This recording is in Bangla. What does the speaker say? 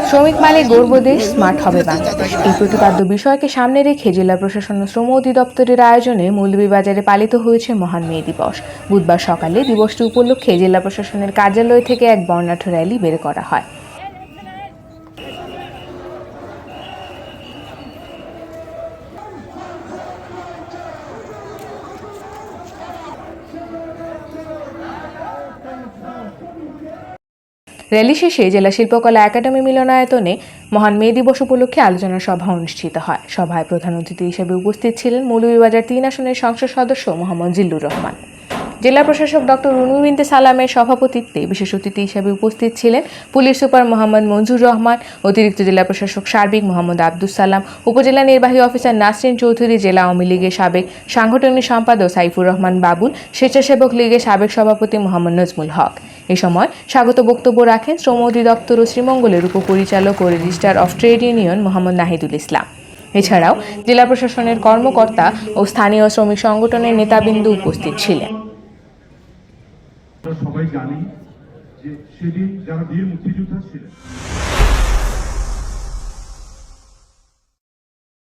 শ্রমিক মালিক গর্ব দেশ, স্মার্ট হবে বাংলাদেশ। এই প্রতিপাদ্য বিষয়কে সামনে রেখে জেলা প্রশাসন ও শ্রম অধিদপ্তরের আয়োজনে মৌলভীবাজারে পালিত হয়েছে মহান মে দিবস। বুধবার সকালে দিবসটি উপলক্ষে জেলা প্রশাসনের কার্যালয় থেকে এক বর্ণাঢ্য র্যালি বের করা হয়। র্যালি শেষে জেলা শিল্পকলা একাডেমি মিলনায়তনে মহান মে দিবস উপলক্ষে আলোচনা সভা অনুষ্ঠিত হয়। সভায় প্রধান অতিথি হিসেবে উপস্থিত ছিলেন মৌলভীবাজার ৩ আসনের সংসদ সদস্য মোহাম্মদ জিল্লুর রহমান। জেলা প্রশাসক ডক্টর রুনু বিনতে সালামের সভাপতিত্বে বিশেষ অতিথি হিসেবে উপস্থিত ছিলেন পুলিশ সুপার মোহাম্মদ মঞ্জুর রহমান, অতিরিক্ত জেলা প্রশাসক সার্বিক মোহাম্মদ আব্দুস সালাম, উপজেলা নির্বাহী অফিসার নাসরিন চৌধুরী, জেলা আওয়ামী লীগের সাবেক সাংগঠনিক সম্পাদক সাইফুর রহমান বাবুল, স্বেচ্ছাসেবক লীগের সাবেক সভাপতি মোহাম্মদ নজমুল হক। এ সময় স্বাগত বক্তব্য রাখেন শ্রম অধিদপ্তর ও শ্রীমঙ্গলের উপপরিচালক ও registrar of trade union Mohammad Nahidul Islam. এছাড়াও জেলা প্রশাসনের কর্মকর্তা ও স্থানীয় শ্রমিক সংগঠনের নেতাবৃন্দ উপস্থিত ছিলেন। সবাই জানি যে সেদিন যারা বীর মুক্তিযোদ্ধা ছিলেন